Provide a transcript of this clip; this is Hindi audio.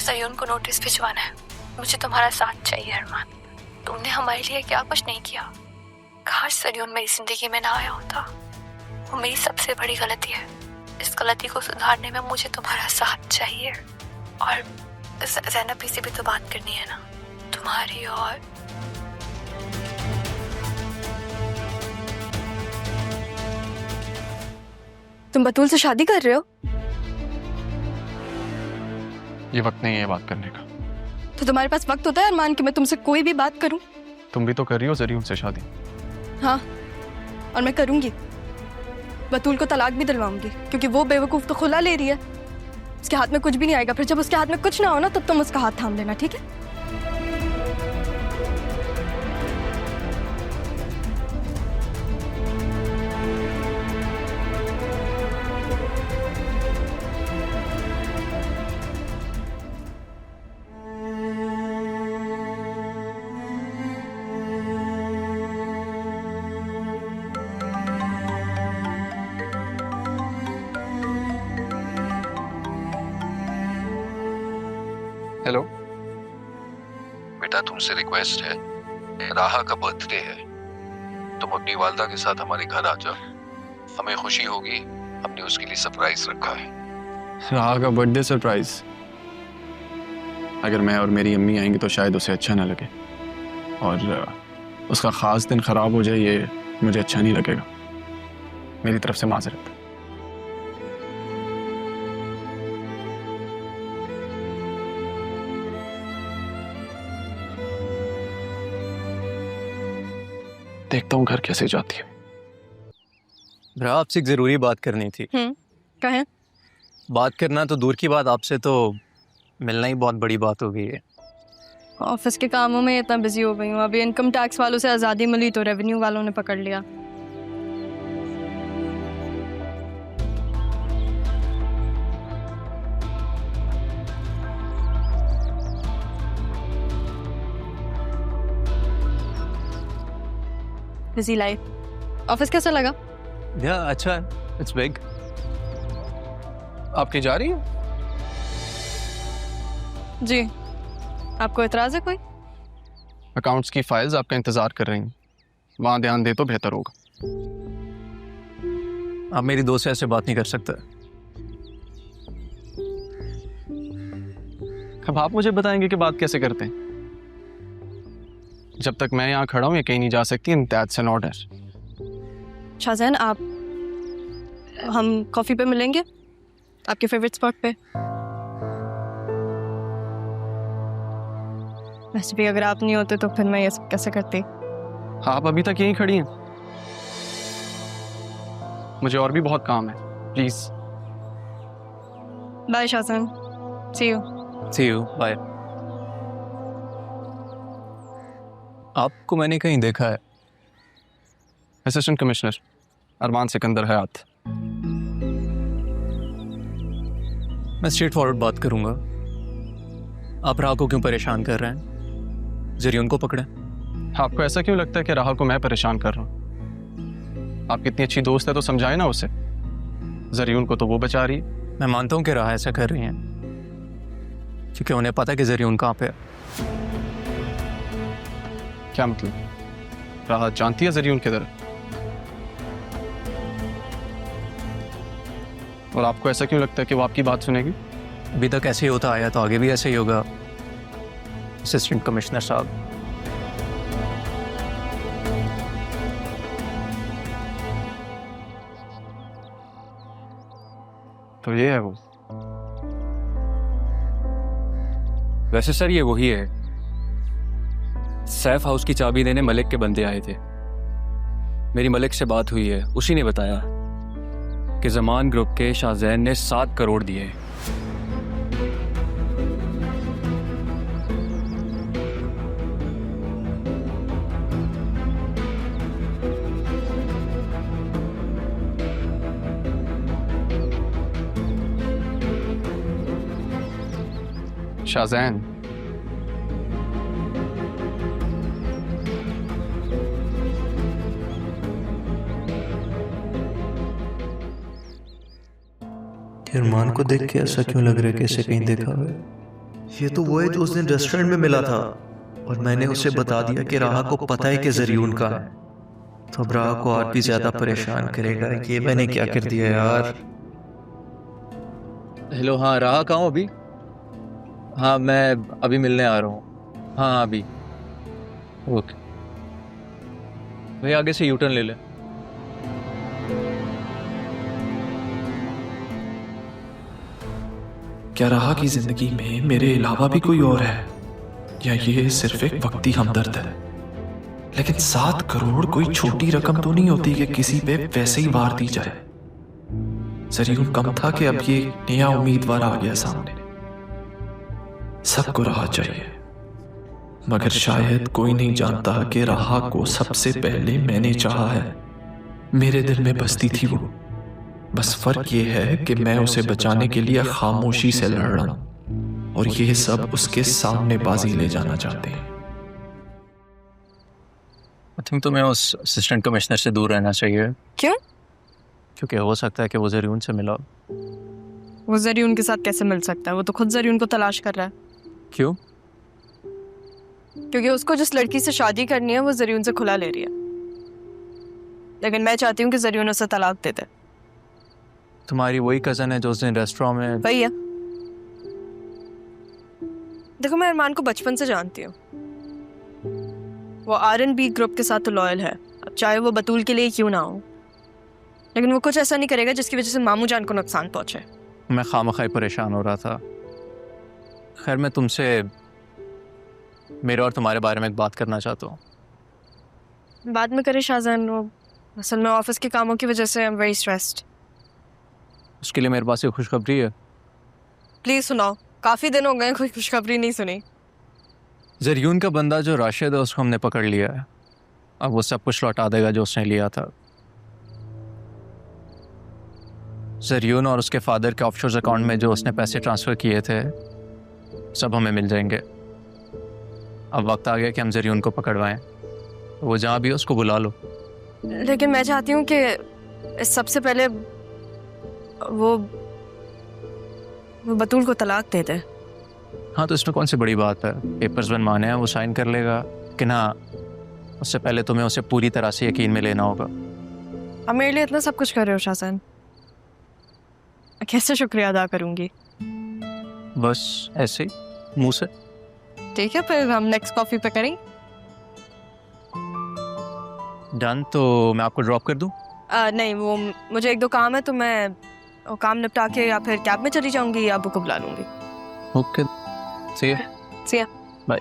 सयून को नोटिस भिजवाना है। मुझे तुम्हारा साथ चाहिए अरमान। तुमने हमारे लिए क्या कुछ नहीं किया। काश सयून मेरी जिंदगी में ना आया होता। वो मेरी सबसे बड़ी गलती है। इस गलती को सुधारने में मुझे तुम्हारा साथ चाहिए। और ज़ैनब से भी तो बात करनी है ना, तुम्हारी। और तुम बतूल से शादी कर रहे हो? ये वक्त नहीं है बात करने का। तो तुम्हारे पास वक्त होता है अरमान कि मैं तुमसे कोई भी बात करूं? तुम भी तो कर रही हो जरियून से शादी। हाँ, और मैं करूंगी। बतूल को तलाक भी दिलवाऊंगी क्योंकि वो बेवकूफ तो खुला ले रही है। उसके हाथ में कुछ भी नहीं आएगा। फिर जब उसके हाथ में कुछ ना हो ना, तब तुम उसका हाथ थाम लेना, ठीक है? हेलो बेटा, तुमसे रिक्वेस्ट है, राहा का बर्थडे है, तुम अपनी वालदा के साथ हमारे घर आ जाओ। हमें खुशी होगी। हमने उसके लिए सरप्राइज रखा है। राहा का बर्थडे सरप्राइज? अगर मैं और मेरी अम्मी आएंगे तो शायद उसे अच्छा ना लगे, और उसका खास दिन खराब हो जाए ये मुझे अच्छा नहीं लगेगा। मेरी तरफ से माजरत। देखता हूँ घर कैसे जाती है। भरा, आपसे एक जरूरी बात करनी थी। कहें। बात करना तो दूर की बात, आपसे तो मिलना ही बहुत बड़ी बात हो गई है। ऑफिस के कामों में इतना बिजी हो गई हूँ। अभी इनकम टैक्स वालों से आज़ादी मिली तो रेवेन्यू वालों ने पकड़ लिया। Busy life. ऑफिस कैसा लगा? या अच्छा है, इट्स बिग। आपकी जा रही है? जी। आपको एतराज है कोई? अकाउंट्स की फाइल्स आपका इंतजार कर रही हैं, वहां ध्यान दे तो बेहतर होगा। आप मेरी दोस्त से ऐसे बात नहीं कर सकते। अब आप मुझे बताएंगे कि बात कैसे करते हैं? जब तक मैं यहाँ खड़ा हूँ ये कहीं नहीं जा सकती। And that's an order. Shah Jahan, हम कॉफी पे मिलेंगे आपके फेवरेट स्पॉट पे। वैसे भी अगर आप नहीं होते तो फिर मैं ये सब कैसे करती? आप अभी तक यहीं खड़ी हैं। मुझे और भी बहुत काम है, please. Bye Shahjahan, see you. Bye. आपको मैंने कहीं देखा है। Assistant commissioner Armaan Sikandar Hayat. मैं स्ट्रेट फॉरवर्ड बात करूंगा। आप राह को क्यों परेशान कर रहे हैं? जरियून को पकड़े। आपको ऐसा क्यों लगता है कि राह को मैं परेशान कर रहा हूँ? आप कितनी अच्छी दोस्त है तो समझाए ना उसे। जरियून को तो वो बचा रही है। मैं मानता हूँ कि राह ऐसा कर रही हैं क्योंकि उन्हें पता है कि जरियून कहाँ पे है। क्या मतलब? राह जानती है जरियून किधर है? और आपको ऐसा क्यों लगता है कि वो आपकी बात सुनेगी? अभी तक ऐसे ही होता आया तो आगे भी ऐसे ही होगा असिस्टेंट कमिश्नर साहब। तो ये है वो। वैसे सर ये वही है। सैफ हाउस की चाबी देने मलिक के बंदे आए थे। मेरी मलिक से बात हुई है, उसी ने बताया कि जमान ग्रुप के शाहजैन ने 7 करोड़ दिए। शाहजैन, अरमान को देख के ऐसा क्यों लग रहा है कि इसे कहीं देखा हुआ है? ये तो वो है जो उस दिन रेस्टोरेंट में मिला था और मैंने उसे बता दिया कि राहा को पता है कि ज़रियून का है, तो अब राहा को और भी ज्यादा परेशान करेगा। ये मैंने क्या कर दिया यार। हेलो, हाँ राहा कहाँ हो अभी? हाँ मैं अभी मिलने आ रहा हूँ। हाँ अभी ओके भाई, आगे से यूटर्न ले ले। क्या राहा की जिंदगी में मेरे अलावा भी कोई और है, या ये सिर्फ एक वक्ती हमदर्द है? लेकिन 7 करोड़ कोई छोटी रकम तो नहीं होती कि किसी पे वैसे ही वार दी जाए। ज़रियून कम था कि अब ये नया उम्मीदवार आ गया सामने। सबको राहा चाहिए, मगर शायद कोई नहीं जानता कि राहा को सबसे पहले मैंने चाहा है। मेरे दिल में बसती थी वो, बस फर्क ये है कि मैं उसे बचाने के लिए खामोशी से लड़ रहा हूं, और ये सब उसके सामने बाजी ले जाना चाहते हैं। आई थिंक तुम्हें उस असिस्टेंट कमिश्नर से दूर रहना चाहिए। क्यों? क्योंकि हो सकता है कि वो ज़रियून से मिला। वो ज़रियून के साथ कैसे मिल सकता है? वो तो खुद ज़रियून को तलाश कर रहा है। क्यों? क्योंकि उसको जिस लड़की से शादी करनी है वो ज़रियून से खुला ले रही है, लेकिन मैं चाहती हूँ कि ज़रियून उसे तलाक दे दे। तुम्हारी वही कज़न है जो उस दिन रेस्टोरेंट में। वही है। देखो, मैं अरमान को बचपन से जानती हूँ। वो R&B ग्रुप के साथ तो लॉयल है, अब चाहे वो बतूल के लिए क्यों ना हो, लेकिन वो कुछ ऐसा नहीं करेगा जिसकी वजह से मामू जान को नुकसान पहुंचे। मैं खामखाई परेशान हो रहा था। खैर, मैं तुमसे मेरे और तुम्हारे बारे में एक बात करना चाहता हूँ। बाद में करे शाहजहान, वो असल में ऑफिस के कामों की वजह से आई एम वेरी स्ट्रेस्ड। उसके लिए मेरे पास एक खुशखबरी है। प्लीज सुनाओ, काफी दिन हो गए कोई खुशखबरी नहीं सुनी। ज़रियून का बंदा जो राशिद है उसको हमने पकड़ लिया है। अब वो सब कुछ लौटा देगा जो उसने लिया था। ज़रियून और उसके फादर के ऑफशोर अकाउंट में जो उसने पैसे ट्रांसफ़र किए थे सब हमें मिल जाएंगे। अब वक्त आ गया कि हम ज़रियून को पकड़वाएं। वो जहाँ भी हो उसको बुला लो। लेकिन मैं चाहती हूँ कि इस सबसे पहले वो बतूल को तलाक दे दे। हाँ, तो इसमें कौन सी बड़ी बात है? पेपर्स बनवाने हैं, वो साइन कर लेगा। कि ना, उससे पहले तुम्हें उसे पूरी तरह से यकीन में लेना होगा। अब मेरे लिए इतना सब कुछ कर रहे हो शाहजहान, कैसे शुक्रिया अदा करूंगी? बस ऐसे ही मुंह से। ठीक है, फिर हम नेक्स्ट कॉफी पे करें। डन। तो मैं आपको ड्रॉप कर दूं? नहीं, वो मुझे एक दो काम है, तो मैं वो काम निपटा के या फिर कैब में चली जाऊंगी या अबू को बुला लूंगी। Okay, see you. See ya. Bye.